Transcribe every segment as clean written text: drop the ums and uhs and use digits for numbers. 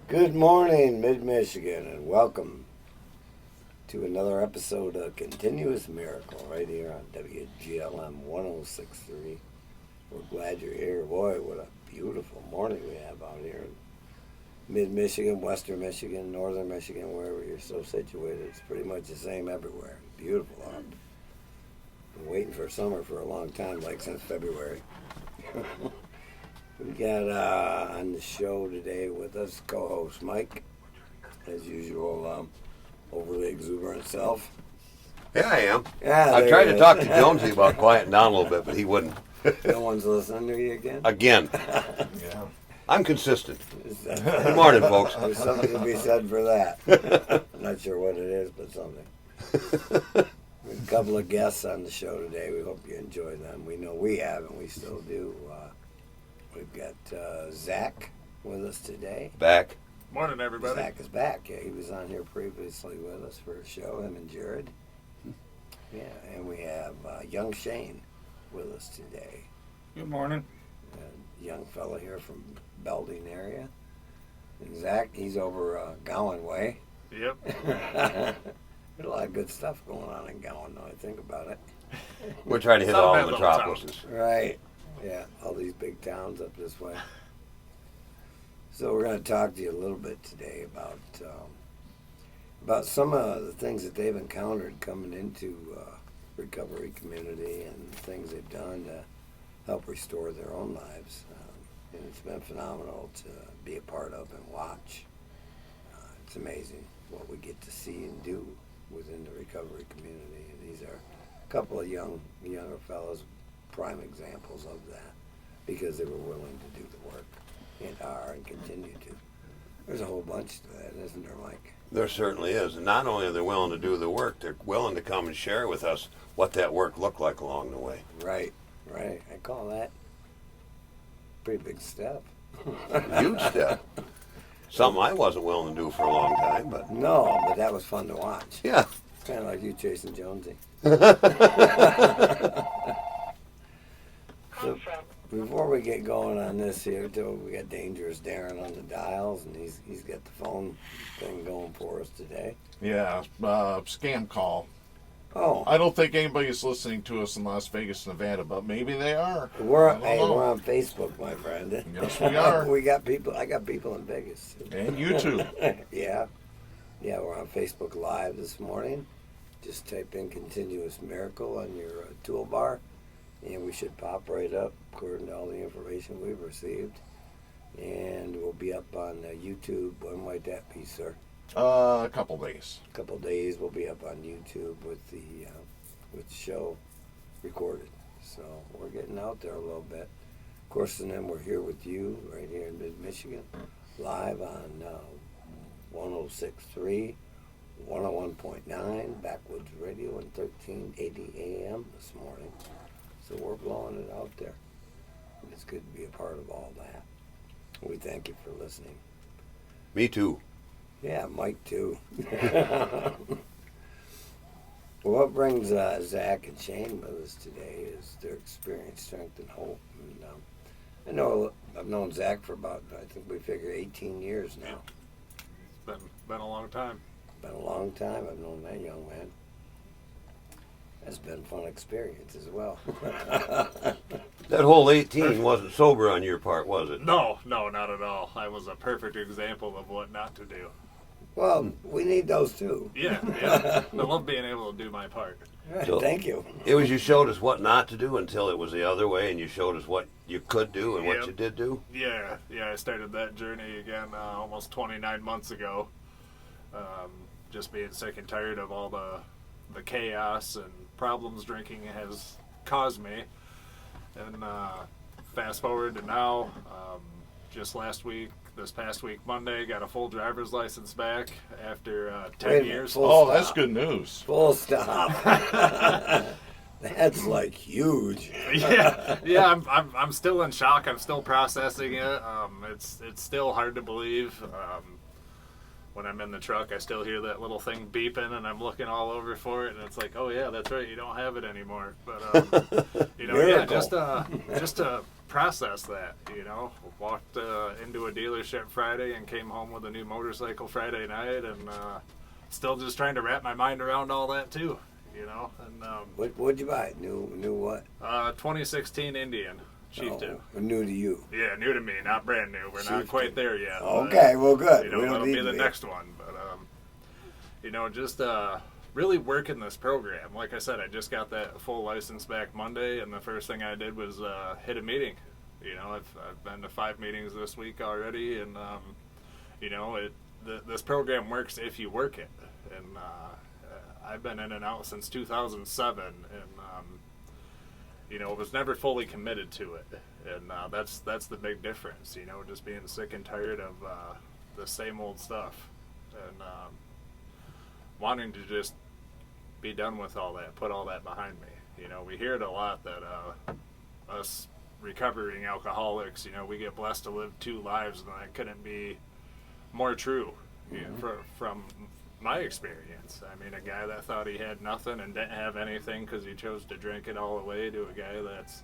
Good morning, Mid-Michigan, and welcome to another episode of Continuous Miracle right here on WGLM 106.3. We're glad you're here. Boy, what a beautiful morning we have out here in Mid-Michigan, Western Michigan, Northern Michigan, wherever you're so situated. It's pretty much the same everywhere. Beautiful out. Been waiting for summer for a long time, like since February. We got on the show today with us co-host Mike, as usual, overly exuberant self. Yeah, I am. Yeah, I tried to talk to Jonesy about quieting down a little bit, but he wouldn't. No one's listening to you again? Again. Yeah. I'm consistent. Good morning, folks. There's something to be said for that. I'm not sure what it is, but something. We have a couple of guests on the show today. We hope you enjoy them. We know we have, and we still do. We've got Zach with us today. Back. Morning, everybody. Zach is back. Yeah, he was on here previously with us for a show, him and Jared. Yeah, and we have young Shane with us today. Good morning. A young fella here from Belding area. And Zach, he's over Gowan Way. Yep. There's a lot of good stuff going on in Gowan, though, I think about it. We're trying to hit It's not a all bad the little metropolises. Right. Yeah, all these big towns up this way. So we're going to talk to you a little bit today about some of the things that they've encountered coming into recovery community and things they've done to help restore their own lives. And it's been phenomenal to be a part of and watch. It's amazing what we get to see and do within the recovery community. And these are a couple of younger fellows, prime examples of that, because they were willing to do the work and are and continue to. There's a whole bunch to that, isn't there, Mike? There certainly is. And not only are they willing to do the work, they're willing to come and share with us what that work looked like along the way. Right. I call that a pretty big step. Huge step. Something I wasn't willing to do for a long time, but No, but that was fun to watch. yeah. It's kind of like you chasing Jonesy. So, before we get going on this here, too, we got Dangerous Darren on the dials, and he's got the phone thing going for us today. Yeah, scam call. Oh, I don't think anybody's listening to us in Las Vegas, Nevada, but maybe they are. we're I don't know. we're on Facebook, my friend. Yes, we are. We got people. I got people in Vegas. And YouTube. Yeah, we're on Facebook Live this morning. Just type in Continuous Miracle on your toolbar, and we should pop right up according to all the information we've received. And we'll be up on YouTube. When might that be, sir? A couple days. A couple days we'll be up on YouTube with the show recorded. So we're getting out there a little bit. Of course, and then we're here with you right here in Mid-Michigan, live on 106.3, 101.9, Backwoods Radio, and 1380 AM this morning. So we're blowing it out there. It's good to be a part of all that. We thank you for listening. Me too. Yeah, Mike too. Well, what brings Zach and Shane with us today is their experience, strength, and hope. And I know I've known Zach for about, I think we figure 18 years now. It's been a long time. Been a long time I've known that young man. That's been a fun experience as well. That whole 18 wasn't sober on your part, was it? No, not at all. I was a perfect example of what not to do. Well, we need those too. Yeah. I love being able to do my part. So- Thank you. It was you showed us what not to do until it was the other way, and you showed us what you could do and what Yep. you did do. Yeah, I started that journey again almost 29 months ago. Just being sick and tired of all the chaos and problems drinking has caused me. And fast forward to now, just last week, this past week Monday, got a full driver's license back after Wait a 10 minute, years. full- Oh, that's stop. good news. Full stop. That's like huge. yeah. I'm still in shock. I'm still processing it. It's still hard to believe. When I'm in the truck, I still hear that little thing beeping, and I'm looking all over for it, and it's like, oh yeah, that's right, you don't have it anymore. But you know, yeah, Miracle. just to process that, you know, walked into a dealership Friday and came home with a new motorcycle Friday night, and still just trying to wrap my mind around all that too, you know. And What'd you buy? New what? 2016 Indian Chieftain. Oh, new to you. Yeah, new to me, not brand new. We're Chieftain. not quite there yet. but, Okay, well, good. You know, We don't that'll need be the to next one. But, you know, just really working this program. Like I said, I just got that full license back Monday, and the first thing I did was hit a meeting. You know, I've been to 5 meetings this week already, and, you know, this program works if you work it. And I've been in and out since 2007, and, you know, was never fully committed to it. And that's the big difference, you know, just being sick and tired of the same old stuff, and wanting to just be done with all that, put all that behind me. You know, we hear it a lot that us recovering alcoholics, you know, we get blessed to live 2 lives, and that couldn't be more true, you know, from my experience. I mean, a guy that thought he had nothing and didn't have anything because he chose to drink it all away, to a guy that's,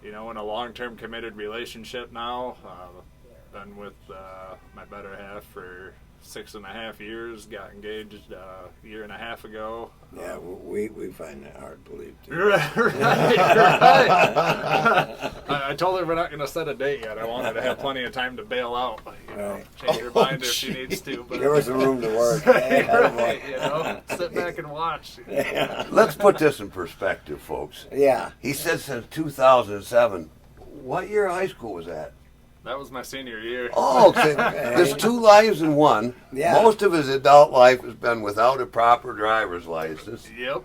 you know, in a long-term committed relationship now. Been with my better half for 6.5 years. Got engaged a year and a half ago. Yeah, we find that hard to believe too. Right. I told her we're not going to set a date yet. I wanted to have plenty of time to bail out. You know, Right. change her mind if she needs to. But Give her some room to work. right, you know, sit back and watch. Yeah. Let's put this in perspective, folks. Yeah. He said since 2007. What year of high school was that? That was my senior year. Oh, there's 2 lives in one. Yeah. Most of his adult life has been without a proper driver's license. Yep.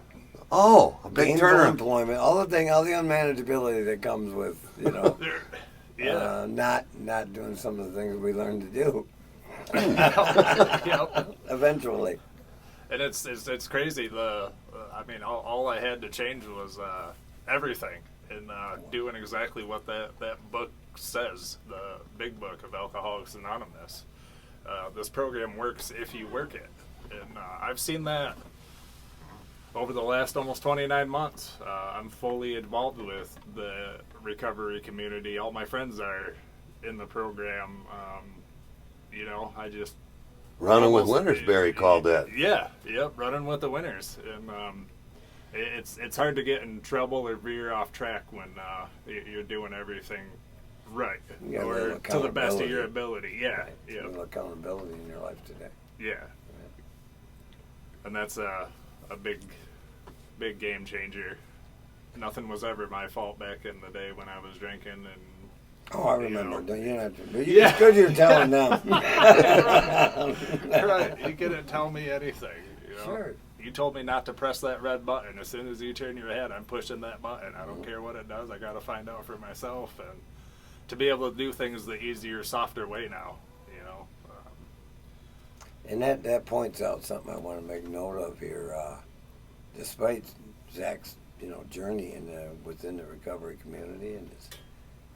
Oh, a big Gainful turnaround. employment, all the unmanageability that comes with, you know, Yeah. not doing some of the things we learned to do. Yep. Eventually. And it's crazy. I mean, all I had to change was everything, and doing exactly what that book says, the big book of Alcoholics Anonymous. This program works if you work it, and I've seen that over the last almost 29 months. I'm fully involved with the recovery community. All my friends are in the program. You know, I just Running with almost- Winners, Barry called that. Yeah, yep, running with the winners, and it's hard to get in trouble or veer off track when you're doing everything right You got a little or to the best of your accountability. ability. Yeah, Right. yeah, A little accountability in your life today. yeah, and that's a big game changer. Nothing was ever my fault back in the day when I was drinking, and Oh, I You remember. know. Don't you have to? But Yeah. It's good you're telling them. right, you couldn't tell me anything. You know? Sure. You told me not to press that red button. As soon as you turn your head, I'm pushing that button. I don't care what it does. I got to find out for myself, and to be able to do things the easier, softer way now. You know. And that points out something I want to make note of here. Despite Zach's journey within the recovery community and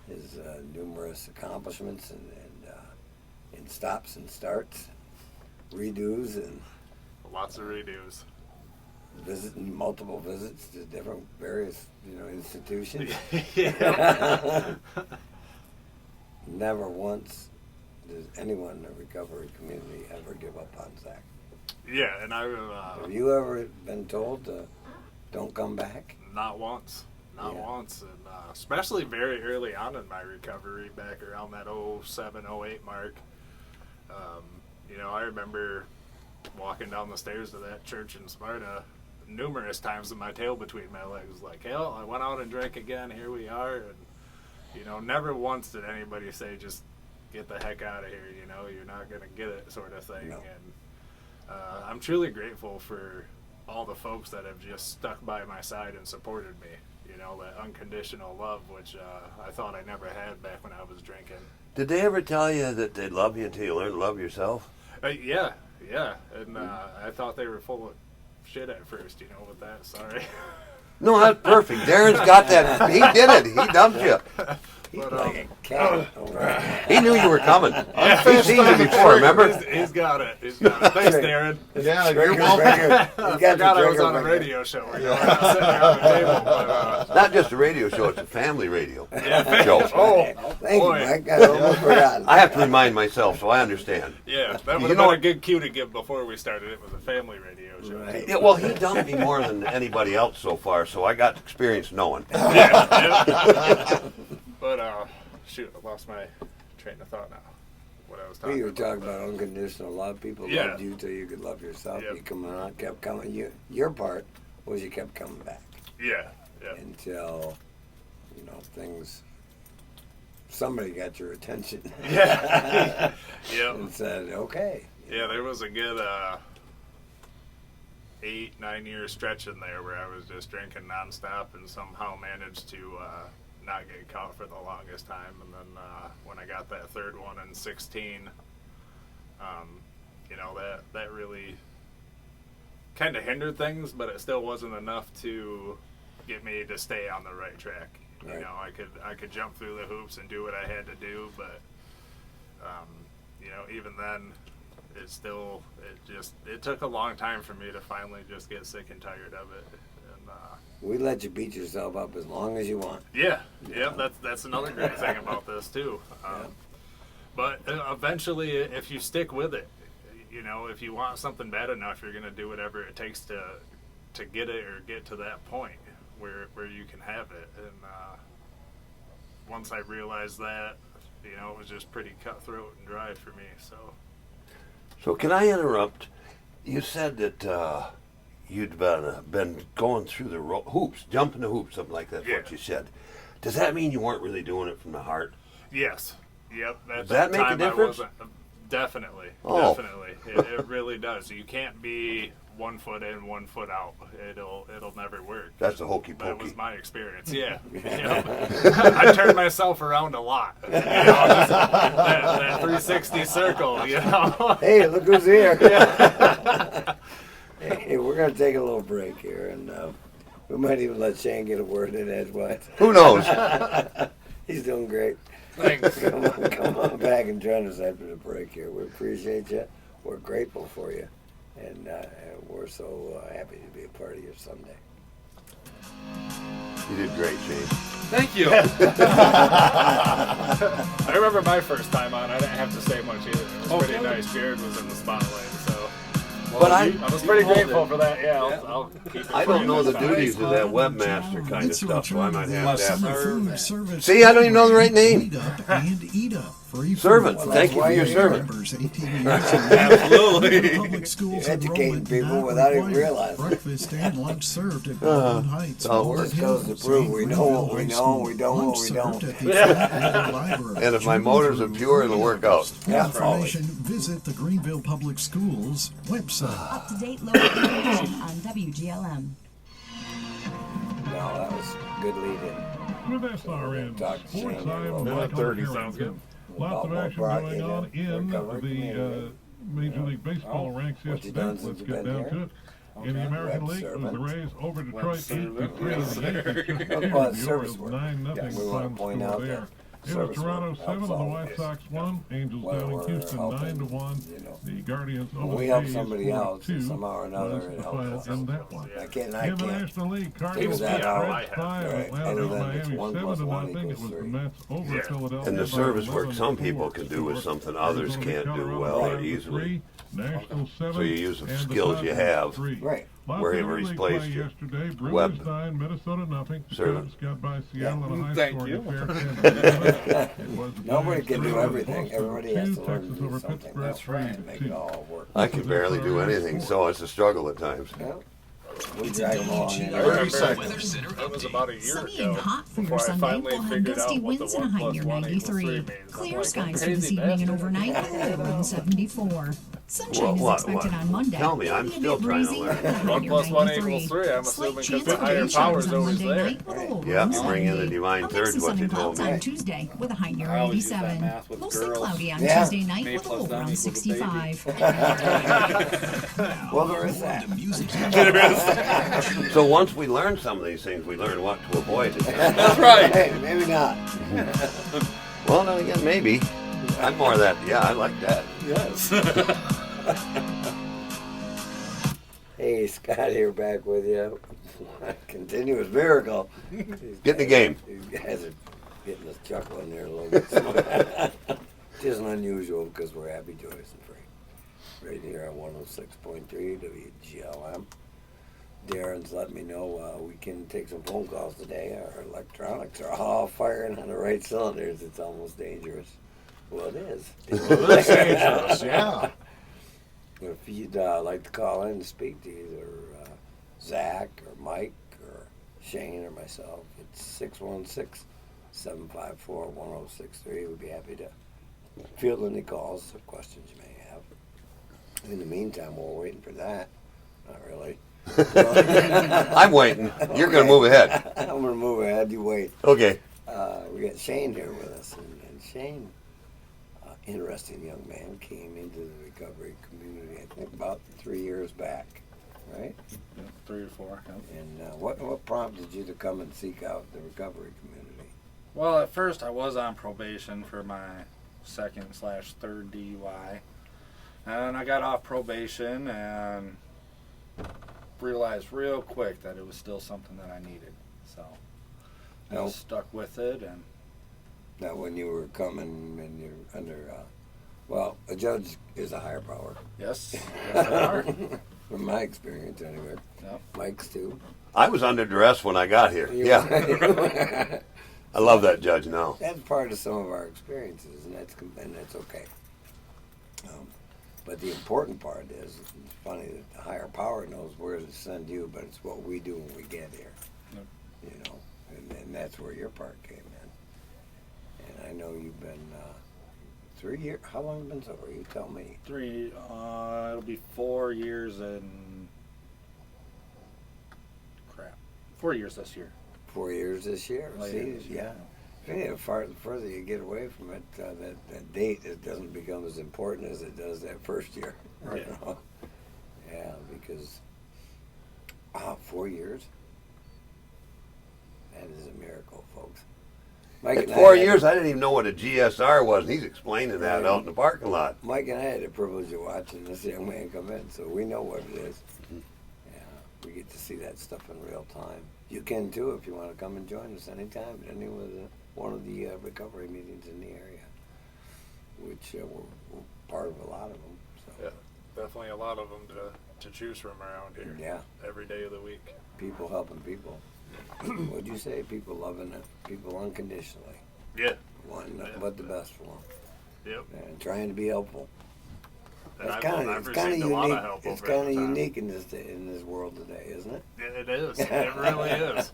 his numerous accomplishments and stops and starts, redos and Lots of redos. multiple visits to different various institutions. Yeah. Never once does anyone in the recovery community ever give up on Zach. Yeah, and I Have you ever been told to don't come back? not once. Not Yeah. once, and especially very early on in my recovery, back around that 07, 08 mark. I remember walking down the stairs to that church in Sparta numerous times with my tail between my legs, like, hell, I went out and drank again, here we are, and, never once did anybody say, just get the heck out of here, you're not going to get it, sort of thing. No. And I'm truly grateful for all the folks that have just stuck by my side and supported me. know, that unconditional love, which I thought I never had back when I was drinking. Did they ever tell you that they love you until you learn to love yourself? Yeah, and I thought they were full of shit at first, you know, with that. Sorry. No, that's perfect. Darren's got that. He did it. He dumped you. He's But, like a cat. over He knew you were coming. He's seen you before, remember? He's got it. He's got it. Thanks, Darren. Yeah, there. you're welcome. I He's got forgot the I was trigger on a finger. radio show. You know, I'm not sitting there on the table, but Not just a radio show, it's a family radio yeah. show. Oh, Thank boy. you, Mike. I almost forgotten. I have to remind myself, so I understand. Yeah, that You would have know been a what- good cue to give before we started. It was a family radio show. Right. Yeah, well, he dumped me more than anybody else so far, so I got experience knowing. Yeah. But shoot, I lost my train of thought now. What I was talking You were about. talking about unconditional love. People Yeah. loved you till you could love yourself. Yep. You come on, kept coming. Your part was you kept coming back Yeah. until, you know, things. Somebody got your attention. Yeah. Yep. And said, okay. Yeah, there was a good 8-9 year stretch in there where I was just drinking nonstop and somehow managed to not get caught for the longest time. And then when I got that third one in 16, you know, that really kind of hindered things, but it still wasn't enough to get me to stay on the right track. Right. You know, I could jump through the hoops and do what I had to do, but you know, even then, it took a long time for me to finally just get sick and tired of it. And We let you beat yourself up as long as you want. yeah, that's another great thing about this too. But eventually, if you stick with it, you know, if you want something bad enough, you're going to do whatever it takes to get it or get to that point where you can have it. And once I realized that, you know, it was just pretty cutthroat and dry for me. So can I interrupt? You said that you'd been going through the hoops, jumping the hoops, something like that. Yeah. What you said. Does that mean you weren't really doing it from the heart? Yes. Yep. At Does that make a time, I difference? wasn't- Definitely. Oh. Definitely. It really does. You can't be 1 foot in, 1 foot out. It'll never work. That's the hokey That was pokey. my experience. Yeah. You know, I turned myself around a lot. You know, just that 360 circle. You know. Hey, look who's here. Hey, we're going to take a little break here, and we might even let Shane get a word in edgewise. Who knows? He's doing great. Thanks. Come on back and join us after the break here. We appreciate you. We're grateful for you. And we're so happy to be a part of your Sunday. You did great, Shane. Thank you. I remember my first time on. I didn't have to say much either. It was pretty nice. Jared was in the spotlight, so. But I was pretty grateful for that. Yeah, I'll keep it. I for don't you know the next time. duties of that webmaster kind of stuff, so I might have to ask. See, I don't even know the right name. Servant. Well, Thank you for your that's why you're service. Absolutely. You're educating people without even realizing. Breakfast and lunch served at Baldwin Heights. Oh, Walnut this goes to Hills, prove and we know what we Greenville know, High we don't what School. we Lunch don't. served at the Federal Library. And if my motors are pure, it'll work out. Yeah, Information, visit the Greenville Public Schools website. Up-to-date local information on WGLM. No, that was a good lead-in. With SRN Talk to Shane Sports, in a I am little Mike bit. 30 sounds good. Lots of About action more going on broadcast in recovery the community. Major League Baseball ranks what you yesterday. done since Let's you've get been down here? to it. In the American Web League, it was the servant. Rays over Detroit Web 8-3. servant. The Yankees just Well, the service Orioles work. 9-0 Yeah, we want to point final out score that there. It was service Toronto work 7 and helps the all White this. Sox 1. Angels Well, down in we're Houston helping, 9-1. you know. The Guardians When over we the help A's somebody else, 4-2 somehow or another, was it the helps final us. in that one. I can't. In the National League, Cardinals that beat out. Reds 5, Right. Atlanta Other beat than it's Miami 1 7 plus to 1 nothing. It equals was the 3. Mets over Yeah. Philadelphia. And the by service work 11-4. some people can do is something others can't do well or easily. National 7, So you use the and skills you Padres have. 3. Right. Lots Wherever of he's league placed play you. yesterday. Brewers Web 9, Minnesota nothing. servant. Cubs got by Seattle in a high Thank scoring you. affair. 10-7. It was the Nobody Giants can do 3, everything. Boston Everybody has 2, to learn to Texas do over something. Pittsburgh That's right. 3-2. Make it all work. I can barely do anything, so it's a struggle at times. Yeah. We drag them all in. I remember that was about a year Sunny ago and hot for your before I Sunday. finally We'll have figured gusty out what the winds and a 1 high plus near 1 equals 3 93. means. I'm Clear like, skies for crazy this evening and bastard. overnight. Low around 74. Sunshine What- is expected what? on Monday. Tell me, I'm It'll be a still bit trying to breezy learn. with a high 1 near plus 1 93. equals 3. I'm Slight assuming because chance the of higher rain power showers is on always Monday there. night with a low Yeah, around you bring in the 70. divine A mix third, of what sun you and told clouds me. on Tuesday with a high near I always use that 87. math with Mostly girls. cloudy on Yeah. Tuesday night Me with a plus low them around equals a baby. 65. Well, there is that. So once we learn some of these things, we learn what to avoid. That's right. Hey, maybe not. Well, then again, maybe. I'm more of that. Yeah, I like that. Yes. Hey, Scott here back with you. Continuous miracle. Get in the game. These guys are getting us chuckling there a little bit. Just unusual because we're happy, joyous, and free. Right here on 106.3 WGLM. Darren's let me know we can take some phone calls today. Our electronics are all firing on the right cylinders. It's almost dangerous. Well, it is. That's dangerous, yeah. If you'd like to call in and speak to either Zach or Mike or Shane or myself, it's 616-754-1063. We'd be happy to field any calls or questions you may have. In the meantime, while we're waiting for that, not really. I'm waiting. You're going to move ahead. I'm going to move ahead. You wait. Okay. We got Shane here with us, and Shane, interesting young man, came into the recovery community, I think, about 3 years back, right? 3 or 4. Yeah. And what prompted you to come and seek out the recovery community? Well, at first I was on probation for my 2nd/3rd DUI, and I got off probation and realized real quick that it was still something that I needed. So I Nope. just stuck with it, and Now, when you were coming and you're under, well, a judge is a higher power, yes, yes they are. from my experience anyway. Yep. Mike's too. I was under duress when I got here. Yeah. I love that judge now. That's part of some of our experiences, and that's okay. But the important part is, it's funny that the higher power knows where to send you, but it's what we do when we get here. Yep. You know, and that's where your part came in. And I know you've been 3 years. How long have you been sober? You tell me. 3. It'll be 4 years and 4 years this year. 4 years this year. Later See, this year. yeah. The further you get away from it, that date, it doesn't become as important as it does that first year. You Yeah. know? Yeah, because 4 years. That is a miracle, folks. Mike In and 4 I had- years, I didn't even know what a GSR was, and he's explaining that out in the parking lot. Mike and I had the privilege of watching this young man come in, so we know what it is. Yeah, we get to see that stuff in real time. You can too if you want to come and join us anytime at any of one of the recovery meetings in the area, which we're part of a lot of them. So. Yeah, definitely a lot of them to choose from around here. Yeah, Every day of the week. people helping people. What'd you say? People loving it. People unconditionally. Yeah. Wanting nothing Yeah. but the best for them. Yep. And trying to be helpful. And It's I've kind of received a lot of unique. help It's over kind of the time. unique in this world today, isn't it? It is. It really is.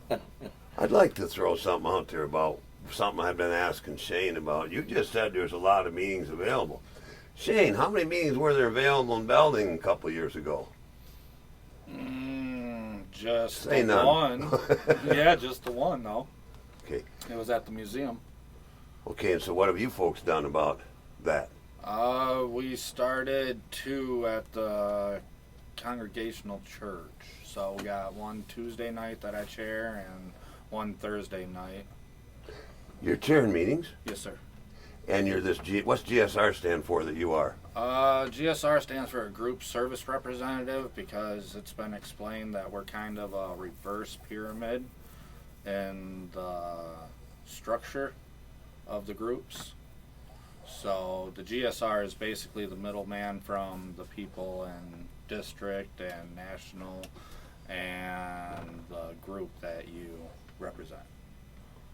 I'd like to throw something out there about something I've been asking Shane about. You just said there's a lot of meetings available. Shane, how many meetings were there available in Belding a couple of years ago? Just Say the none. one. Yeah, just the one though. Okay. It was at the museum. Okay, and so what have you folks done about that? We started 2 at the Congregational Church. So we got one Tuesday night that I chair and one Thursday night. You're chairing meetings, Yes, sir. and you're what's GSR stand for that you are? GSR stands for a group service representative because it's been explained that we're kind of a reverse pyramid in the structure of the groups. So the GSR is basically the middleman from the people in district and national and the group that you represent.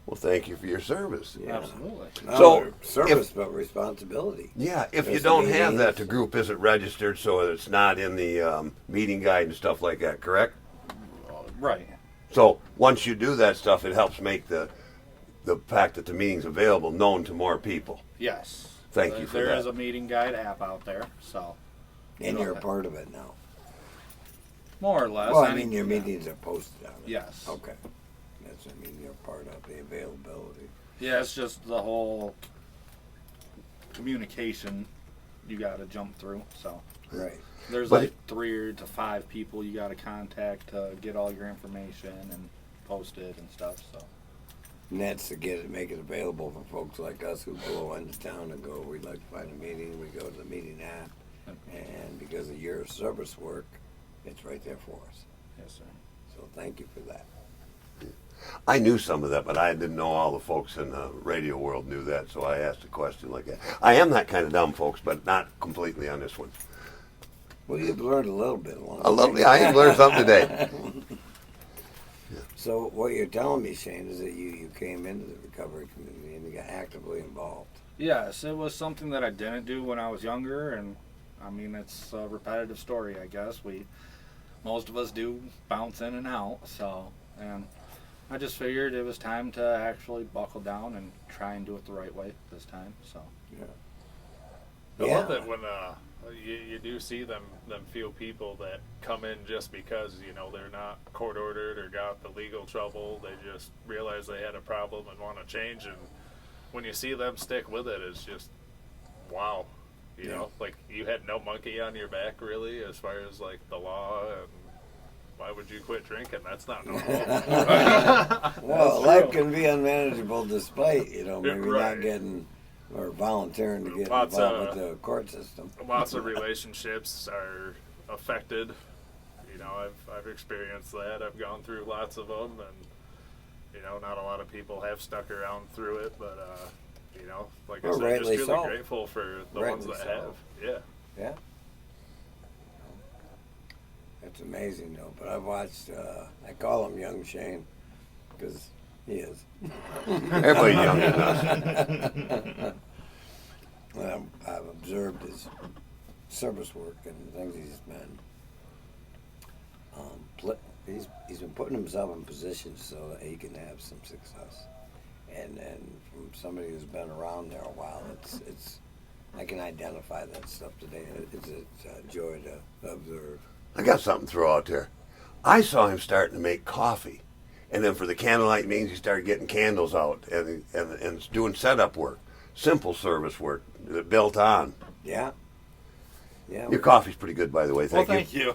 Well, thank you for your service. Yeah. Absolutely. Not So, only service, but responsibility. Yeah, if you There's don't the have that, meetings. the group isn't registered, so it's not in the meeting guide and stuff like that, correct? Right. So once you do that stuff, it helps make the fact that the meeting's available known to more people. Yes. Thank you for There that. is a meeting guide app out there, so And Go you're a ahead. part of it now. More or less. Well, I mean, your meetings are posted on it. Yes. Okay. That's what I mean, you're part of the availability. Yeah, it's just the whole communication you got to jump through. So Right. there's But like 3 to 5 people you got to contact to get all your information and post it and stuff. So And that's to make it available for folks like us who go into town and go, we'd like to find a meeting, we go to the meeting app. And because of your service work, it's right there for us. yes, sir. So thank you for that. I knew some of that, but I didn't know all the folks in the radio world knew that, so I asked a question like that. I am that kind of dumb, folks, but not completely on this one. Well, you've learned a little bit along I the love way. I have learned something today. So what you're telling me, Shane, is that you came into the recovery community and you got actively involved. Yes, it was something that I didn't do when I was younger, and I mean it's a repetitive story, I guess. Most of us do bounce in and out, so and I just figured it was time to actually buckle down and try and do it the right way this time. So I Yeah. love it when you do see them few people that come in just because they're not court ordered or got the legal trouble. They just realize they had a problem and want to change. And when you see them stick with it, it's just wow. You know, like you had no monkey on your back really, as far as like the law and. Why would you quit drinking? That's not normal. Well, life can be unmanageable despite, maybe Right. not getting or volunteering to get Lots involved of- with the court system. Lots of relationships are affected. I've experienced that. I've gone through lots of them, and not a lot of people have stuck around through it. But like I Well, said, rightly just really so. grateful for the Rightly ones that so. have. Yeah. Yeah. It's amazing, though. But I've watched, I call him Young Shane because he is. Everybody young than us. I've observed his service work and the things he's been. He's been putting himself in positions so that he can have some success. And from somebody who's been around there a while, it's I can identify that stuff today. It's a joy to observe. I got something to throw out there. I saw him starting to make coffee. And then for the candlelight meetings, he started getting candles out and doing setup work, simple service work that built on. Yeah. Yeah. Your coffee's pretty good, by the way. Thank you.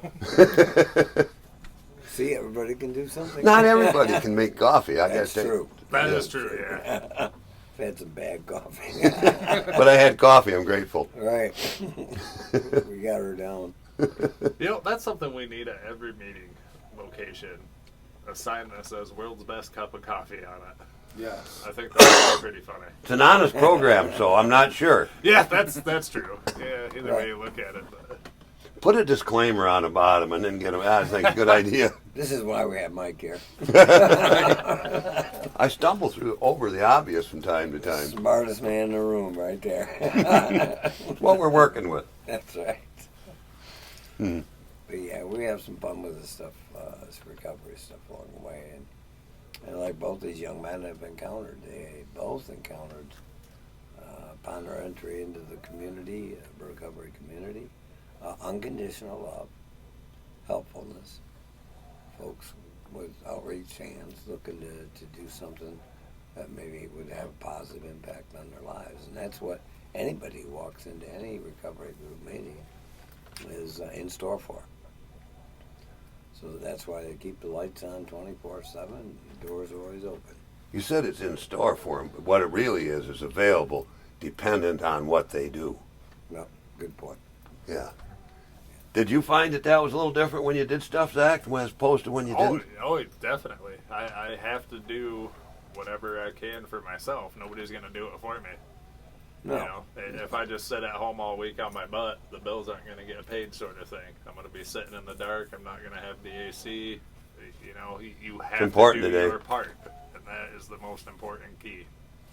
See, everybody can do something. Not everybody can make coffee. I That's gotta true. That Yeah. is true, yeah. I've had some bad coffee. But I had coffee. I'm grateful. Right. We got her down. That's something we need at every meeting location. A sign that says "World's Best Cup of Coffee" on it. yes, I think that's pretty funny. It's an honest program, so I'm not sure. Yeah, that's true. Yeah, either Right. way you look at it. But. Put a disclaimer on the bottom and then get them. I think a good idea. This is why we have Mike here. I stumble over the obvious from time to time. Smartest man in the room right there. It's what we're working with. That's right. Hmm. But yeah, we have some fun with this stuff, this recovery stuff along the way. And like both these young men have encountered, they both encountered upon their entry into the community, recovery community, unconditional love, helpfulness, folks with outreach hands looking to do something that maybe would have a positive impact on their lives. And that's what anybody who walks into any recovery group meeting is in store for. So that's why they keep the lights on 24/7. The doors are always open. You said it's in store for them, but what it really is available, dependent on what they do. No, good point. Yeah. Did you find that was a little different when you did stuff, Zach, as opposed to when you didn't? Oh, definitely. I have to do whatever I can for myself. Nobody's going to do it for me. No. If I just sit at home all week on my butt, the bills aren't going to get paid, sort of thing. I'm going to be sitting in the dark. I'm not going to have the AC. You have important to do today. your part, and that is the most important key.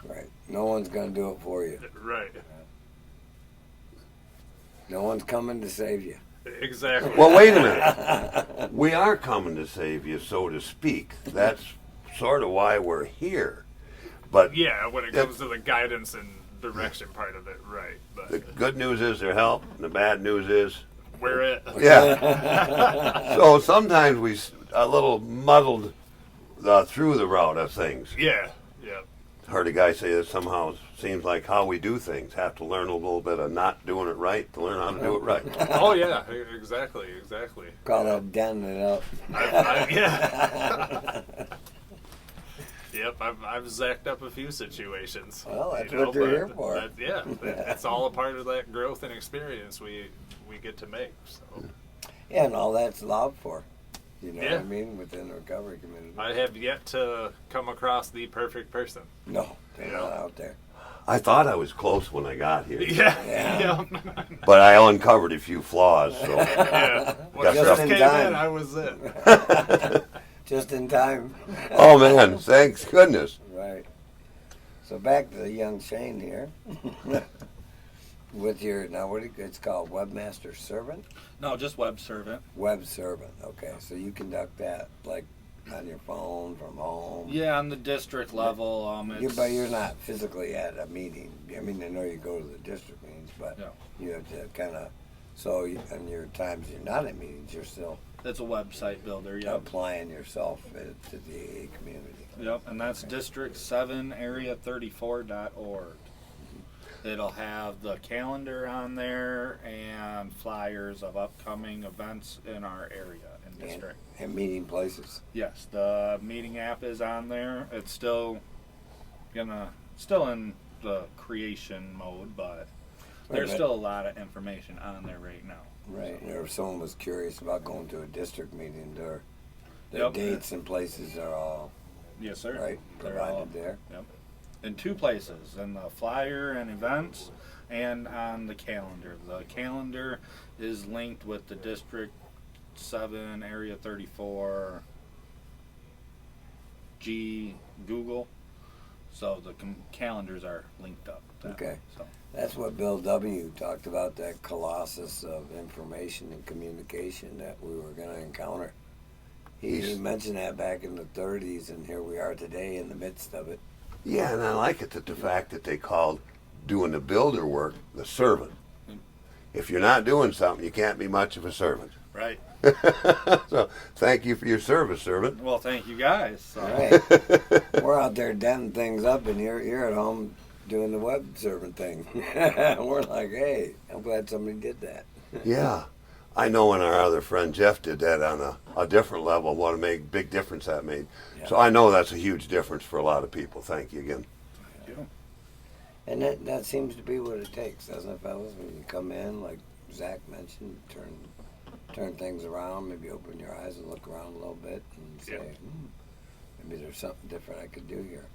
Right. No one's going to do it for you. Right. No one's coming to save you. Exactly. Well, wait a minute. We are coming to save you, so to speak. That's sort of why we're here. But Yeah, when it comes to the guidance and direction part of it, right. the But good news is their help, and the bad news is We're it. Yeah. So sometimes we a little muddled through the route of things. Yeah. Yeah. Heard a guy say that somehow it seems like how we do things. Have to learn a little bit of not doing it right to learn how to do it right. Oh yeah. Exactly. Call that denting it up. Yeah. Yep, I've zacked up a few situations. Well, that's what you're here but for. Yeah, it's all a part of that growth and experience we get to make. So Yeah, and all that's allowed for. You know what Yeah. I mean? Within the recovery community. I have yet to come across the perfect person. No, they're not out there. I thought I was close when I got here, Yeah, Yeah. yeah. but I uncovered a few flaws. So Yeah. When Got I stuff first in came time. in, I was it. Just in time. oh man, thanks goodness. Right. So back to young Shane here. With your, now what it's called, Webmaster Servant? No, just web servant. Web Servant, okay. So you conduct that like on your phone, from home? Yeah, on the district level, it's, But you're not physically at a meeting. I mean, I know you go to the district meetings, but Yeah. you have to kind of, so on your times you're not at meetings, you're still it's a website builder. Yep. applying yourself to the AA community. Yep, and that's District 7 Area 34.org. It'll have the calendar on there and flyers of upcoming events in our area and district. And meeting places. Yes, the meeting app is on there. It's still in the creation mode, but there's Right. still a lot of information on there right now. Right. And if someone was curious about going to a district meeting, their Yep. dates and places are all Yes, sir. right They're all provided there. in two places, in the flyer and events and on the calendar. The calendar is linked with the District 7 Area 34 G Google, so the calendars are linked up. to that. Okay. So That's what Bill W. talked about, that colossus of information and communication that we were going to encounter. He mentioned that back in the 30s, and here we are today in the midst of it. Yeah, and I like it that the fact that they called doing the builder work the servant. If you're not doing something, you can't be much of a servant. right. So thank you for your service, servant. Well, thank you guys. So. All right. We're out there denting things up, and you're at home doing the web servant thing. We're like, hey, I'm glad somebody did that. Yeah. I know when our other friend Jeff did that on a different level, what a big difference that made. Yeah. So I know that's a huge difference for a lot of people. Thank you again. Thank you. And that seems to be what it takes, doesn't it, fellas? When you come in, like Zach mentioned, turn things around, maybe open your eyes and look around a little bit and say, maybe there's something different I could do here.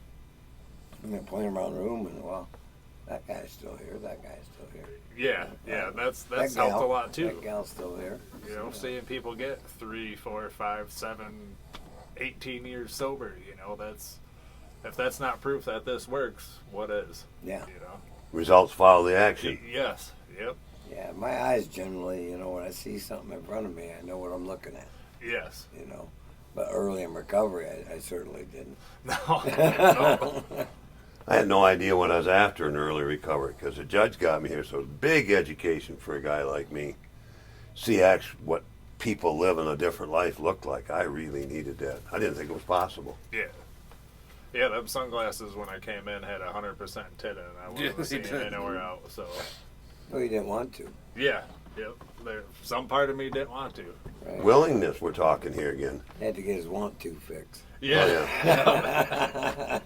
And then playing around the room and, well, that guy's still here, that guy's still here. Yeah, that's That helped gal- a lot too. That gal's still here. You know, seeing people get 3, 4, 5, 7, 18 years sober, you know, if that's not proof that this works, what is? Yeah. You know? Results follow the action. Yes. Yep. Yeah, my eyes generally, when I see something in front of me, I know what I'm looking at, Yes. But early in recovery, I certainly didn't. No. I had no idea what I was after in early recovery because the judge got me here. So it was big education for a guy like me. See what people living a different life looked like. I really needed that. I didn't think it was possible. Yeah. Yeah, them sunglasses when I came in had 100% tinted, and I wasn't Yeah, seeing they did. anywhere out. So, Well, you didn't want to, yeah, yep. Some part of me didn't want to. right? Willingness, we're talking here again. He had to get his want to fix. Yeah. Oh, yeah.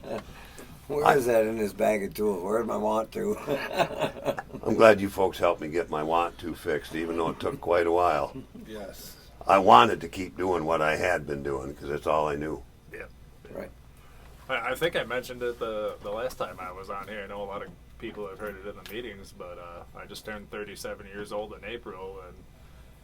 Where is that in his bag of tools? Where's my want to? I'm glad you folks helped me get my want to fixed, even though it took quite a while. Yes. I wanted to keep doing what I had been doing because that's all I knew. Right. I think I mentioned it the last time I was on here. I know a lot of people have heard it in the meetings, but I just turned 37 years old in April, and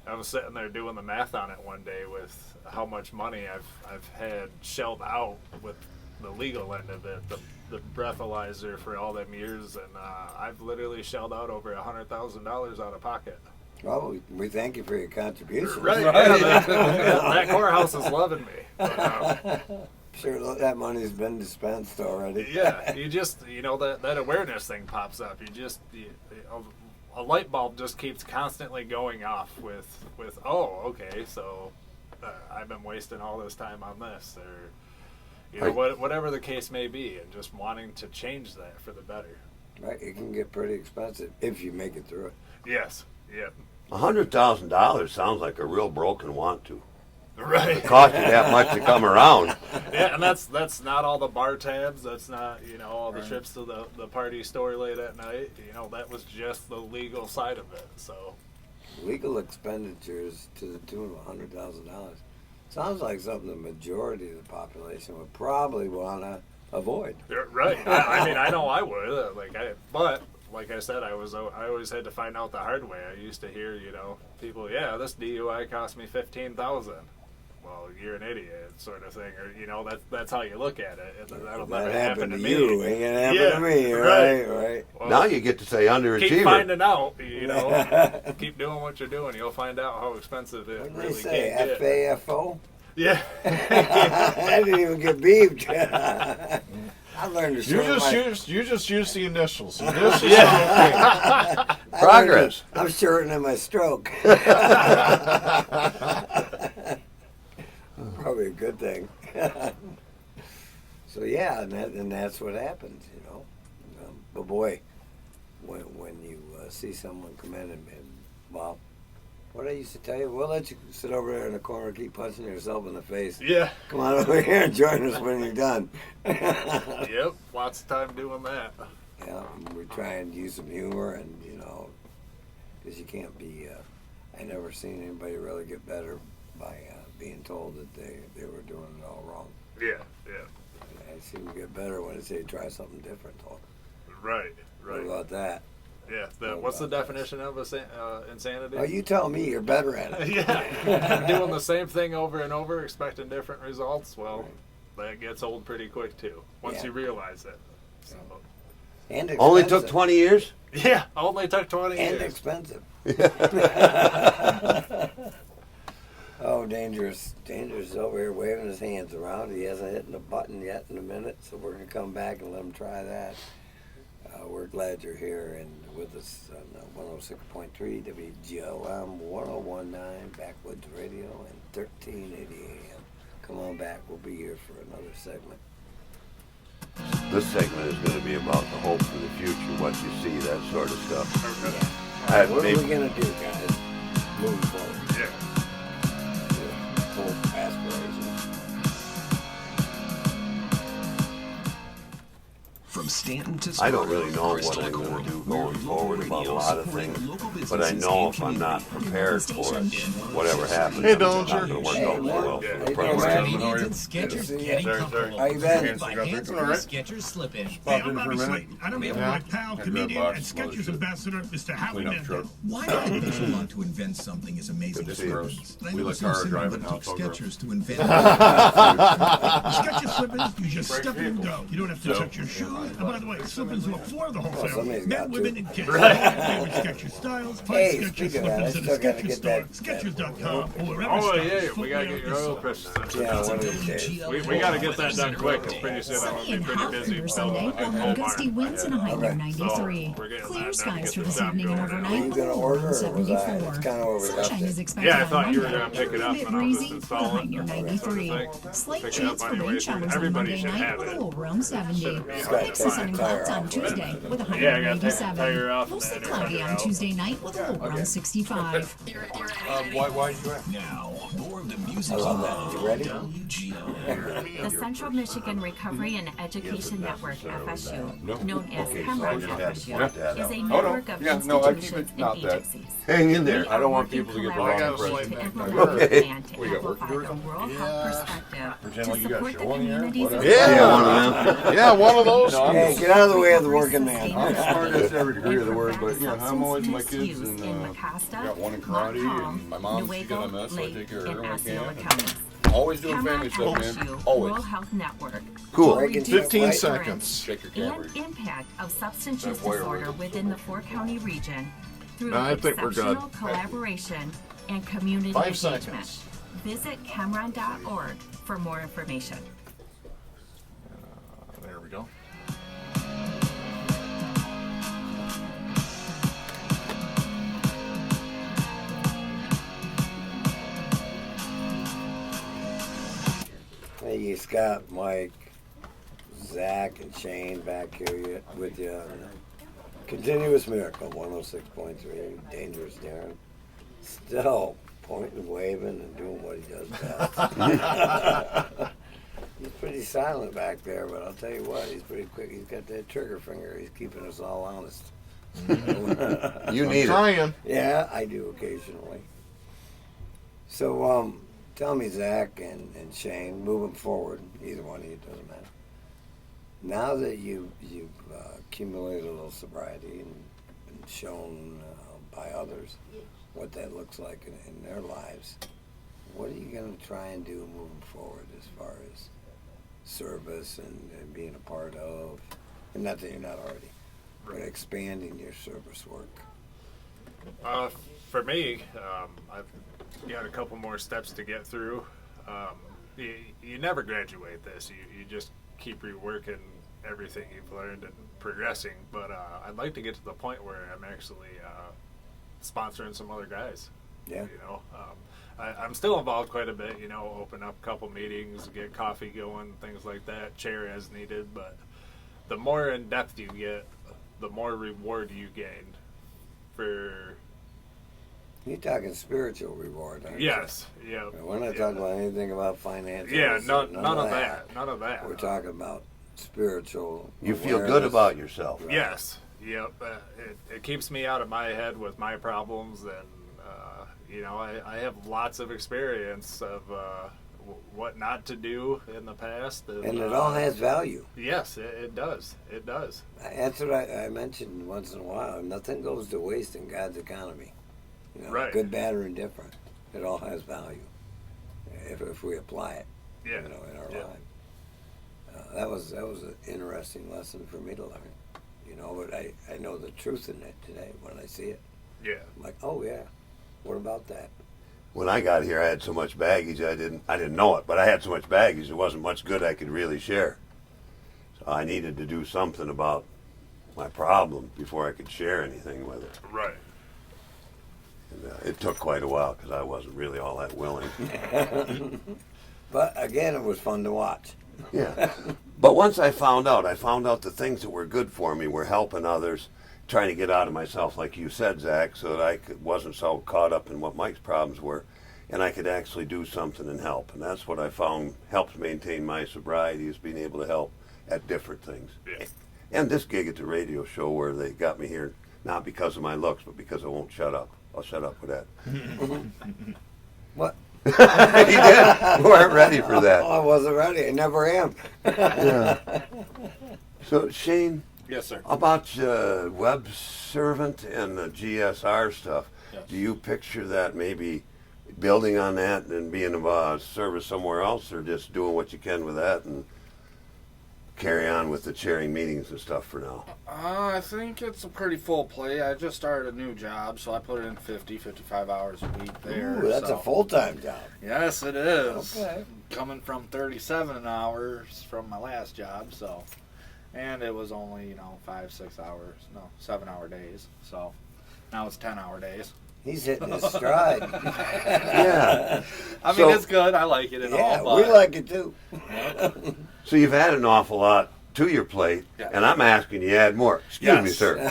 I was sitting there doing the math on it one day with how much money I've had shelled out with the legal end of it, the breathalyzer for all them years, and I've literally shelled out over $100,000 out of pocket. Well, we thank you for your contribution. Right. Yeah, that courthouse is loving me. But, Sure, that money's been dispensed already. yeah, you just, that awareness thing pops up. a light bulb just keeps constantly going off with oh, okay, so I've been wasting all this time on this, or you know, whatever the case may be, and just wanting to change that for the better. Right, it can get pretty expensive if you make it through it. Yes. Yep. $100,000 sounds like a real broken want to. Right. It cost you that much to come around. Yeah, and that's not all the bar tabs. That's not, you know, all the trips to the party store late at night. You know, that was just the legal side of it. So Legal expenditures to the tune of $100,000 sounds like something the majority of the population would probably want to avoid. you're right. I mean, I know I would. But like I said, I always had to find out the hard way. I used to hear, you know, people, yeah, this DUI cost me $15,000. Well, you're an idiot, sort of thing, or you know, that's how you look at it. That'll never That happen to me. you. Ain't gonna happen Yeah, to me, right. right? Well, Now you get to say underachiever. keep finding out, you know. Keep doing what you're doing. You'll find out how expensive it What did really they say? can get. FAFO? Yeah. I didn't even get beeped. I learned to You just use the initials. Initials Yeah. are okay. Progress. I'm shortening my stroke. Probably a good thing. So yeah, and that's what happens, you know. But boy, when you see someone come in and well, what I used to tell you, we'll let you sit over there in the corner and keep punching yourself in the face. Yeah. Come on over here and join us when you're done. Yep. Lots of time doing that. Yeah, we try and use some humor, and you know, because you can't be. I never seen anybody really get better by being told that they were doing it all wrong. Yeah. Yeah. I see them get better when they say try something different. Though. Right. What Right. about that? Yeah. What's the definition of insanity? Oh, you tell me. You're better at it. Yeah. Doing the same thing over and over, expecting different results. Well, that gets old pretty quick too. Once Yeah. you realize it. So. And expensive. Only took 20 years? Yeah. Only took 20 And years. expensive. Oh, Dangerous. Dangerous is over here waving his hands around. He hasn't hit the button yet in a minute, so we're going to come back and let him try that. We're glad you're here and with us on 106.3 WGLM, 1019 Backwoods Radio, and 1380 AM. Come on back. We'll be here for another segment. This segment is going to be about the hope for the future, what you see, that sort of stuff. What are we going to do, guys, moving forward? Yeah. Hope, aspirations. From Stanton to I don't Sparta, really know what I'm going to do going forward about a lot of things, but I know if I'm not prepared for it, whatever happens, Hey, it's not Dolger. going to work out so well for the Hey, program. man. and Skechers Good to see getting you. comfortable. How you been? By hands-free Skechers slip-in. Hey, I'm Bobby Slayton. I'm here with my pal, comedian, box and of other Skechers shit. ambassador, Mr. Howie Clean up Mandel. truck. Why do it takes so long to invent something as amazing Good as to see you. slippers? I We know let it's so Cara simple, drive but it it now, took it's all girl. Skechers to invent Skechers slippers, you just step in and go. You don't have to touch your shoes. And by the way, slippers are for the whole family. somebody's Men, got women, to. and kids. Favorite Skechers styles. Find Hey, Skechers speaking of that, I slippers at still a gotta Skechers get store, that- Skechers.com, or wherever Oh styles, yeah, we footwear gotta get your is oil sold. pressure. Yeah, one of these days. We gotta get that done quick. Cause pretty soon I'm Sunny gonna be and pretty hot busy. for So Sunday. We'll have gusty winds and a high Okay. near 93. So, we're getting Clear that done to skies get for the this job evening and going. Are overnight. you with going to a low order, or around was I? 74. It's kind of where we left Sunshine is it. expected Yeah, I on thought you were Monday. gonna pick it up A bit and I'll just breezy, install with a high it. near Sort of 93. thing. Slight Pick it chance up for rain anyway. showers on Everybody Monday should night have with a it. low around 70. Shouldn't be hard. Mix of sun and clouds on Tire Tuesday with a high Yeah, I near gotta take the tire 87. off and Mostly then cloudy tire on out. Tuesday night with a low around 65. Why did you ask? Now, more of the music I love that. You ready? WGLM. The Central Michigan Recovery and Education Network, FSU, known as Okay, so CAMROC you have to FSU, point that is out. a Oh, no. network of Yeah, no, I keep institutions it not and that. agencies. Hang in there. I don't want people to get the wrong collaboratively impression. to implement a plan to We got work to amplify do or the something? rural health perspective Pretend to like you got support the show in here? communities of Whatever. Yeah, one of them. Yeah, one of those. No, I'm Hey, get out of the way of the working man. I'm smart as every degree of the word, but yeah, yeah, I'm always with my kids and got one in karate and my mom's good on that, so I take care of her when I can. Always doing family stuff, man. Always. Rural Health Network. Cool. Reagan, 15 right? seconds. Check your camera. And impact of substance use That wire disorder was- within the Four-County region through No, I think we're good. exceptional collaboration and community 5 engagement. seconds. Visit Cameron.org for more information. There we go. Hey, you Scott, Mike, Zach, and Shane back here with you on Continuous Miracle 106.3. Dangerous Darren. Still pointing, waving, and doing what he does best. He's pretty silent back there, but I'll tell you what, he's pretty quick. He's got that trigger finger. He's keeping us all honest. You need it. Trying. Yeah, I do occasionally. So, tell me, Zach and Shane, moving forward, either one of you, doesn't matter. Now that you've accumulated a little sobriety and been shown by others what that looks like in their lives, what are you going to try and do moving forward as far as service and being a part of, and not that you're not already, but expanding your service work? For me, I've got a couple more steps to get through. You never graduate this. You just keep reworking everything you've learned and progressing. But I'd like to get to the point where I'm actually sponsoring some other guys. Yeah. You know, I'm still involved quite a bit. You know, open up a couple meetings, get coffee going, things like that, chair as needed. But the more in depth you get, the more reward you gain for. You're talking spiritual reward, aren't Yes. you? Yeah. We're not talking about anything about finances. Yeah. None of that. that. None of that. We're talking about spiritual. You feel good awareness. about yourself. Right. Yes. Yep. It keeps me out of my head with my problems, and you know, I have lots of experience of what not to do in the past, And it all has value. Yes, it does. It does. That's what I mentioned once in a while. Nothing goes to waste in God's economy. You know, Right. good, bad, or indifferent. It all has value if we apply it. Yeah. You know, in our Yeah. life. That was an interesting lesson for me to learn. You know, but I know the truth in it today when I see it. Yeah. I'm like, oh yeah, what about that? When I got here, I had so much baggage. I didn't know it, but I had so much baggage. There wasn't much good I could really share. So I needed to do something about my problem before I could share anything with it. Right. And, it took quite a while because I wasn't really all that willing. But again, it was fun to watch. Yeah. But once I found out the things that were good for me were helping others, trying to get out of myself, like you said, Zach, so that I wasn't so caught up in what Mike's problems were, and I could actually do something and help. And that's what I found helps maintain my sobriety, is being able to help at different things. Yeah. And this gig at the radio show where they got me here, not because of my looks, but because I won't shut up. I'll shut up with that. What? He did. We weren't ready for that. Oh, I wasn't ready. I never am. Yeah. So, Shane, Yes, sir. about web servant and the GSR stuff, Yes. do you picture that maybe building on that and being of service somewhere else, or just doing what you can with that and carry on with the chairing meetings and stuff for now? I think it's a pretty full plate. I just started a new job, so I put in 55 hours a week there. Ooh, that's so. a full-time job. Yes, it is. Okay. Coming from 37 hours from my last job, so. And it was only, 5-6 hours, 7-hour days. So now it's 10-hour days. He's hitting his stride. Yeah. I mean, So- it's good. I like it and Yeah, all, we but like it too. So you've had an awful lot to your plate, Yeah. and I'm asking you to add more. Excuse me, Yes. sir. No,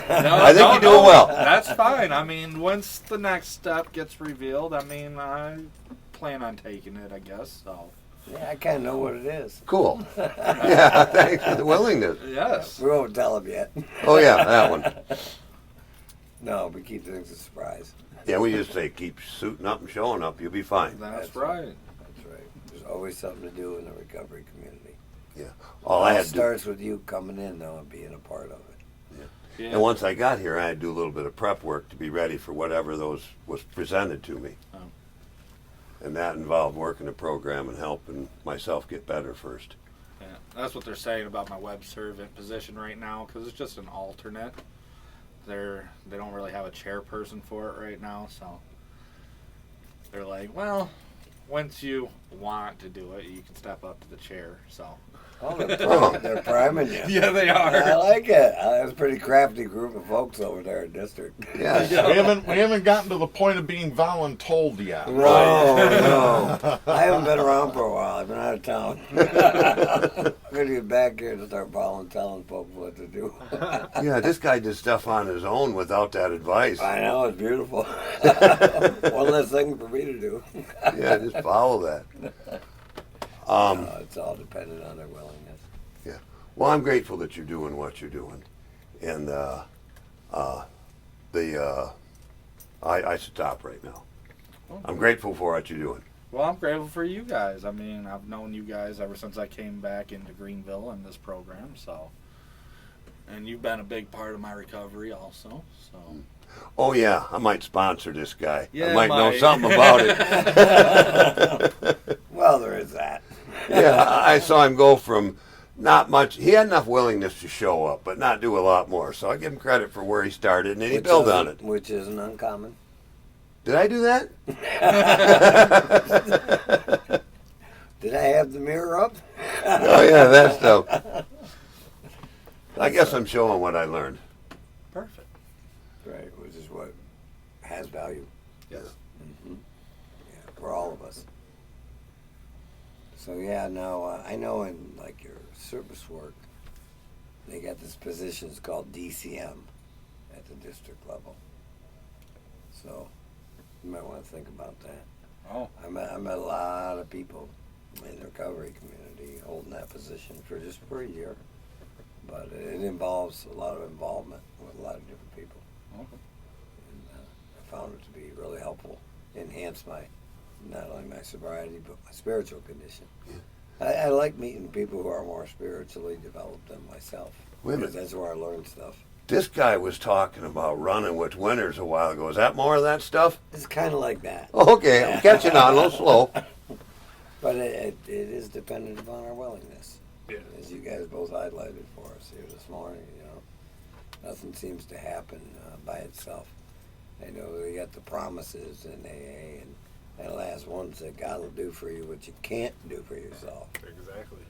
I think no, you're doing no, well. That's fine. I mean, once the next step gets revealed, I plan on taking it, I guess. So. Yeah, I kind of know what it is. Cool. Yeah, thanks for the willingness. Yes. We won't tell him yet. Oh, yeah, that one. No, we keep things a surprise. Yeah, we just say keep suiting up and showing up. You'll be fine. That's right. That's right. There's always something to do in the recovery community. All I It had to do, starts with you coming in, though, and being a part of it. Yeah. and once I got here, I had to do a little bit of prep work to be ready for whatever those was presented to me. Oh. And that involved working the program and helping myself get better first. Yeah, that's what they're saying about my web servant position right now, because it's just an alternate. They don't really have a chairperson for it right now, so they're like, well, once you want to do it, you can step up to the chair. So. Oh, they're priming you. Yeah, they are. I like it. That's a pretty crafty group of folks over there at District. Yeah. We haven't gotten to the point of being voluntold yet. No. I haven't been around for a while. I've been out of town. I'm going to get back here to start telling folks what to do. Yeah, this guy did stuff on his own without that advice. I know, it's beautiful. One less thing for me to do. Yeah, just follow that. It's all dependent on their willingness. Yeah. Well, I'm grateful that you're doing what you're doing, and I should stop right now. I'm grateful for what you're doing. Well, I'm grateful for you guys. I mean, I've known you guys ever since I came back into Greenville in this program. So, and you've been a big part of my recovery also. So. Oh yeah, I might sponsor this guy. Yeah, I might know something about it. Well, there is that. Yeah, I saw him go from not much. He had enough willingness to show up, but not do a lot more. So I give him credit for where he started, and then he built on it. Which isn't uncommon. Did I do that? Did I have the mirror up? Oh yeah, that stuff. I guess I'm showing what I learned. Perfect. Right, which is what has value. Yes. Mm-hmm. Yeah, for all of us. So yeah, no, I know in like your service work, they got this positions called DCM at the district level. So you might want to think about that. Oh. I met a lot of people in the recovery community holding that position for a year, but it involves a lot of involvement with a lot of different people. Okay. And I found it to be really helpful, enhance not only my sobriety but my spiritual condition. Yeah. I like meeting people who are more spiritually developed than myself. Because that's where I learn stuff. This guy was talking about running with winners a while ago. Is that more of that stuff? It's kind of like that. Okay, I'm catching on a little slow. But it is dependent upon our willingness. Yeah. As you guys both highlighted for us here this morning, you know, nothing seems to happen by itself. I know we got the promises in AA, and that last one said, God will do for you what you can't do for yourself. Exactly.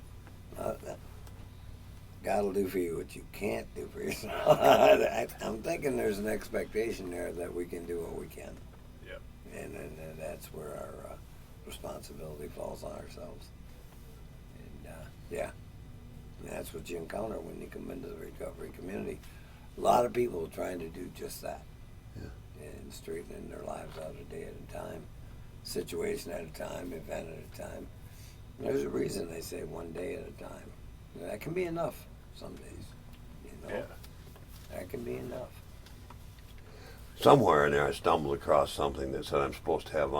God will do for you what you can't do for yourself. I'm thinking there's an expectation there that we can do what we can. Yep. And that's where our responsibility falls on ourselves. And yeah, and that's what you encounter when you come into the recovery community. A lot of people trying to do just that. Yeah. And straightening their lives out a day at a time, situation at a time, event at a time. And there's a reason they say one day at a time. That can be enough some days, you know. Yeah. That can be enough. Somewhere in there I stumbled across something that said I'm supposed to have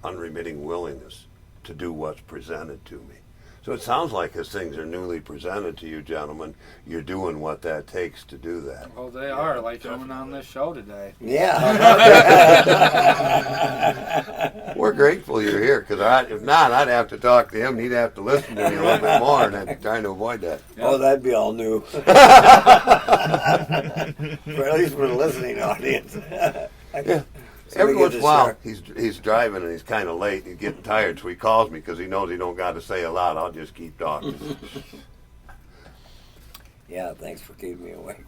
unremitting willingness to do what's presented to me. So it sounds like as things are newly presented to you gentlemen, you're doing what that takes to do that. Well, they are, like coming on this show today. Yeah. We're grateful you're here, because if not, I'd have to talk to him, and he'd have to listen to me a little bit more, and I'm trying to avoid that. Oh, that'd be all new. For at least for the listening audience. Yeah. Every once in a while, he's driving and he's kind of late. He's getting tired, so he calls me because he knows he don't got to say a lot. I'll just keep talking. Yeah, thanks for keeping me awake.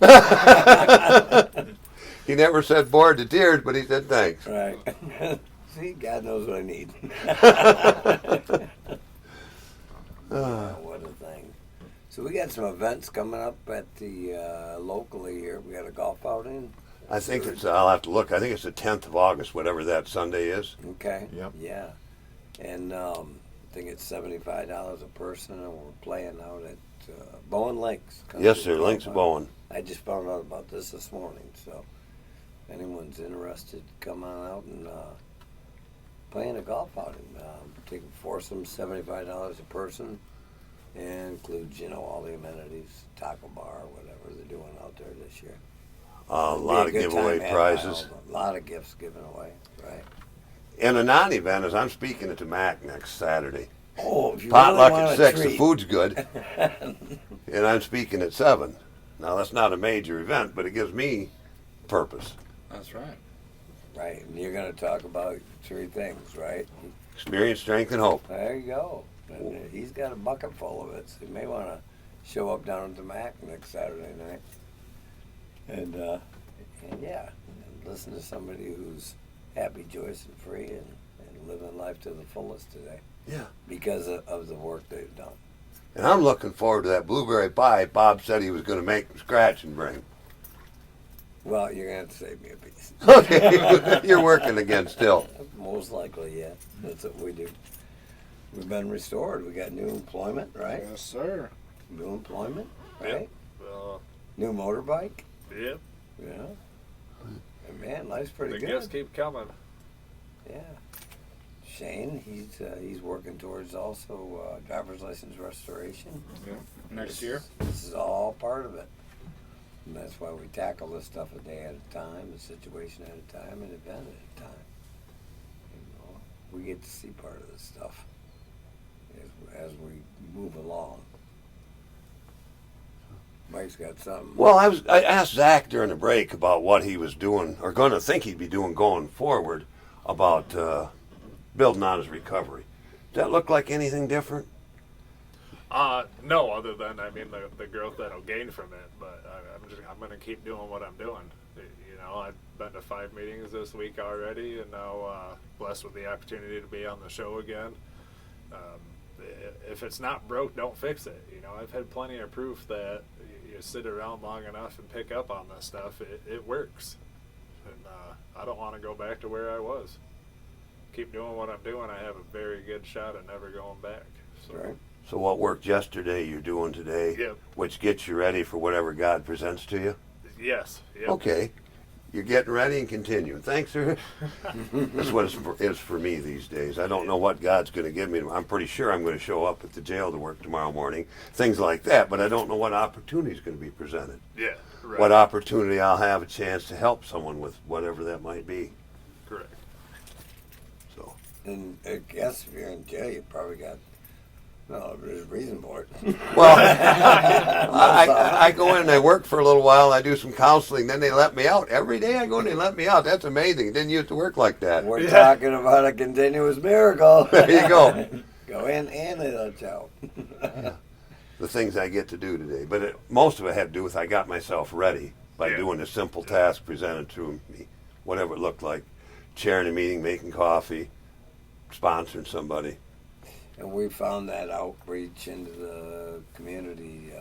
He never said bored to tears, but he said thanks. Right. See, God knows what I need. What a thing. So we got some events coming up at the locally here. We got a golf outing. I think I'll have to look. I think it's the 10th of August, whatever that Sunday is. Okay. Yep. Yeah. And I think it's $75 a person, and we're playing out at Bowen Lakes. Yes, sir. Links Bowen. I just found out about this morning, so if anyone's interested, come on out and play in a golf outing. Take a foursome, $75 a person, and includes, all the amenities, taco bar, whatever they're doing out there this year. A lot of giveaway prizes. A lot of gifts given away, right? And a non-event is I'm speaking at the MAC next Saturday. Oh, if you Potluck really want at 6, the food's good. And I'm speaking at 7. Now, that's not a major event, but it gives me purpose. That's right. Right, and you're going to talk about 3 things, right? Experience, strength, and hope. There you go. And he's got a bucket full of it, so you may want to show up down at the Mac next Saturday night. And yeah, and listen to somebody who's happy, joyous, and free, and living life to the fullest today. Yeah. Because of the work they've done. And I'm looking forward to that blueberry pie Bob said he was going to make from scratch and bring. Well, you're going to have to save me a piece. Okay, you're working again still. Most likely, yeah. That's what we do. We've been restored. We got new employment, right? Yes, sir. New employment, right? Yep. New motorbike. Yep. Yeah. And man, life's pretty The good. gifts keep coming. Yeah. Shane, he's working towards also driver's license restoration. Yeah. Next year. This is all part of it. And that's why we tackle this stuff a day at a time, a situation at a time, an event at a time. You know, we get to see part of this stuff as we move along. Mike's got something. Well, I asked Zach during the break about what he was doing, or going to think he'd be doing going forward, about building on his recovery. Does that look like anything different? No, other than the growth that'll gain from it. But I'm gonna keep doing what I'm doing. You know, I've been to 5 meetings this week already, and now blessed with the opportunity to be on the show again. If it's not broke, don't fix it. You know, I've had plenty of proof that you sit around long enough and pick up on this stuff, it works. And I don't want to go back to where I was. Keep doing what I'm doing. I have a very good shot at never going back. So. Right. So what worked yesterday, you're doing today, Yep. which gets you ready for whatever God presents to you? Yes. Yep. Okay. You're getting ready and continuing. Thanks, sir. That's what it is for me these days. I don't know what God's going to give me. I'm pretty sure I'm going to show up at the jail to work tomorrow morning, things like that, but I don't know what opportunity is going to be presented. Yeah. Right. What opportunity I'll have a chance to help someone with, whatever that might be. Correct. So. And I guess if you're in jail, you probably got, no, there's a reason for it. Well, I go in and I work for a little while. I do some counseling. Then they let me out. Every day I go in, they let me out. That's amazing. It didn't used to work like that. We're talking about a continuous miracle. There you go. Go in and they let you out. The things I get to do today. But most of it had to do with I got myself ready by doing a simple task presented to me, whatever it looked like. Chairing a meeting, making coffee, sponsoring somebody. And we found that outreach into the community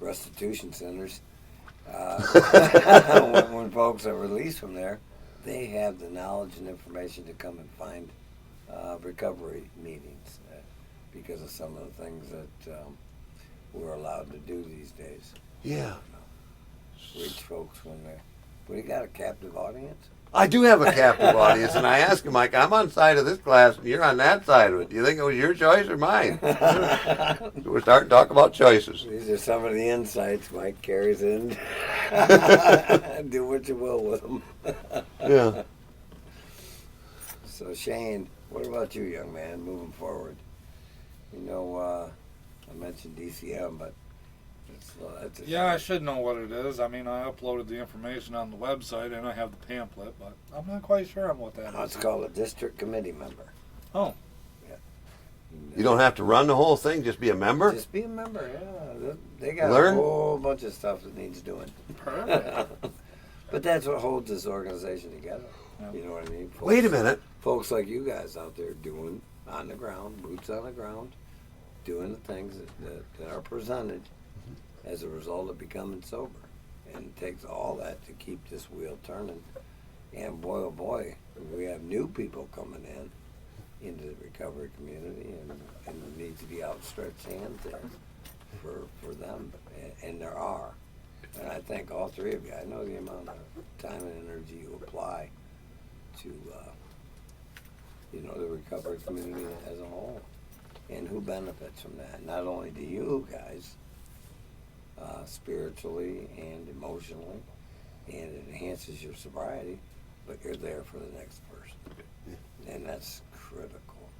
restitution centers. When folks are released from there, they have the knowledge and information to come and find recovery meetings because of some of the things that we're allowed to do these days. Yeah. Reach folks when they're. What, you got a captive audience? I do have a captive audience, and I ask him, like, I'm on the side of this class, and you're on that side of it. Do you think it was your choice or mine? So we're starting to talk about choices. These are some of the insights Mike carries in. Do what you will with them. Yeah. So, Shane, what about you, young man, moving forward? You know, I mentioned DCM, but I should know what it is. I mean, I uploaded the information on the website and I have the pamphlet, but I'm not quite sure on what that is. It's called a district committee member. Oh. Yeah. You don't have to run the whole thing, just be a member? Just be a member, yeah. They got Learn? a whole bunch of stuff that needs doing. Perfect. But that's what holds this organization together. Yeah. You know what I mean? Folks, Wait a minute. Folks like you guys out there doing on the ground, boots on the ground, doing the things that are presented as a result of becoming sober. And it takes all that to keep this wheel turning. And boy, oh boy, we have new people coming into the recovery community, and there needs to be outstretched hands there for them. And there are. And I thank all three of you. I know the amount of time and energy you apply to the recovery community as a whole. And who benefits from that? Not only do you guys, spiritually and emotionally, and it enhances your sobriety, but you're there for the next person. And that's critical.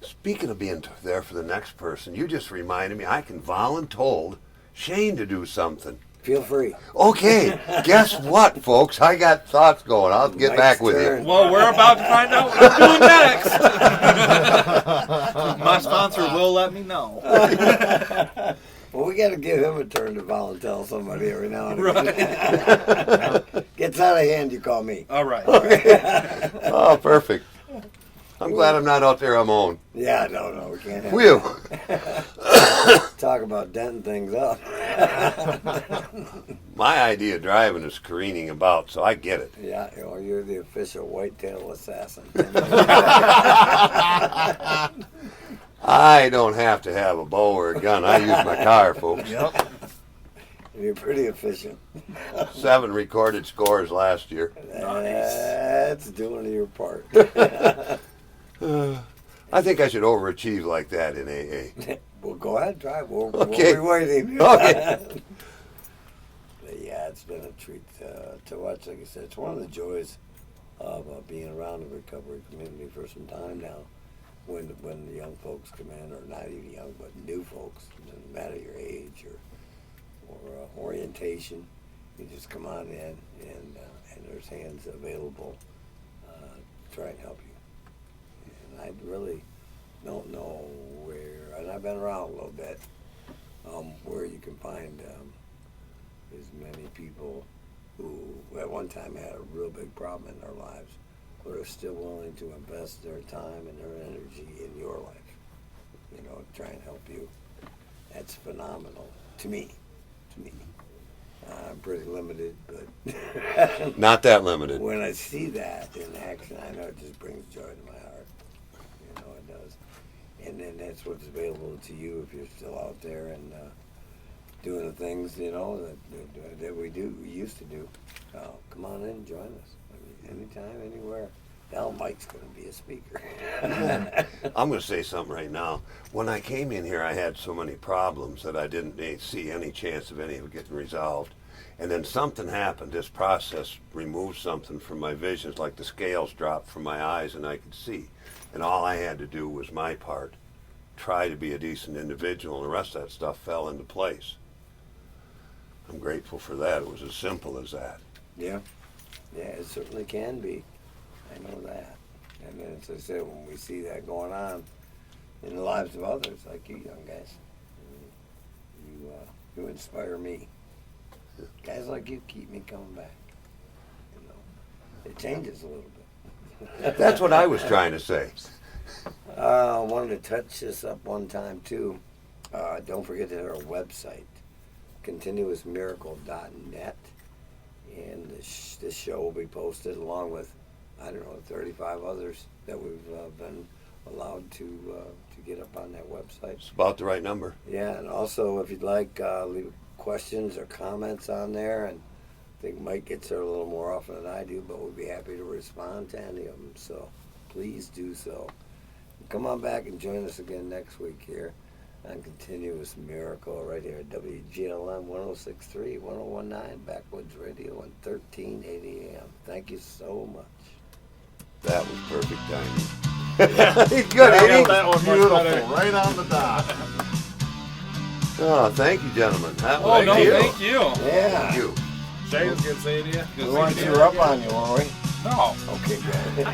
Speaking of being there for the next person, you just reminded me I can voluntold Shane to do something. Feel free. Okay, guess what, folks? I got thoughts going. I'll get Mike's back with turn. you. Well, we're about to find out what I'm doing next. My sponsor will let me know. Well, we got to give him a turn to volunteer somebody every now and again. Right. Gets out of hand, you call me. All right. Oh, perfect. I'm glad I'm not out there on my own. Yeah, no, we can't have Whew. talk about denting things up. My idea of driving is careening about, so I get it. Yeah, well, you're the official whitetail assassin. I don't have to have a bow or a gun. I use my car, folks. Yep. You're pretty efficient. 7 recorded scores last year. That's doing your part. I think I should overachieve like that in AA. Well, go ahead, drive. We'll Okay. be waiting. Okay. But yeah, it's been a treat to watch. Like I said, it's one of the joys of being around the recovery community for some time now. When the young folks come in, or not even young, but new folks, it doesn't matter your age or orientation, you just come on in and there's hands available to try and help you. And I really don't know where, and I've been around a little bit, where you can find as many people who at one time had a real big problem in their lives, but are still willing to invest their time and their energy in your life, to try and help you. That's phenomenal to me. I'm pretty limited, but Not that limited. when I see that in action, I know it just brings joy to my heart. It does. And then that's what's available to you if you're still out there and doing the things, that we used to do. Come on in and join us. Anytime, anywhere. Now Mike's going to be a speaker. I'm going to say something right now. When I came in here, I had so many problems that I didn't see any chance of any of it getting resolved. And then something happened. This process removed something from my vision. It's like the scales dropped from my eyes and I could see. And all I had to do was my part. Try to be a decent individual, and the rest of that stuff fell into place. I'm grateful for that. It was as simple as that. Yeah, it certainly can be. I know that. And then, as I said, when we see that going on in the lives of others, like you young guys, you inspire me. Guys like you keep me coming back. It changes a little bit. That's what I was trying to say. I wanted to touch this up one time, too. Don't forget to hit our website, continuousmiracle.net. And this show will be posted along with, 35 others that we've been allowed to get up on that website. It's about the right number. Yeah, and also if you'd like, leave questions or comments on there. And I think Mike gets there a little more often than I do, but we'd be happy to respond to any of them. So please do so. Come on back and join us again next week here on Continuous Miracle right here at WGLM 106.3, 101.9, Backwoods Radio, and 1380 AM. Thank you so much. That was perfect timing. He's good, ain't he? That one beautiful, right on the dot. Oh, thank you, gentlemen. Thank you. Yeah. Thank you. Shane, good seeing you. We weren't too up on you, were we? No. Okay, good.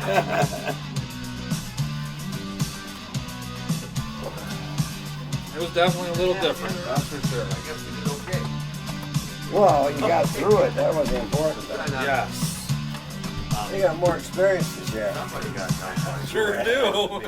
It was definitely a little different, that's for sure. I guess we did okay. Well, you got through it. That was the important thing. Yes. You got more experience this year. Somebody got time. Sure do.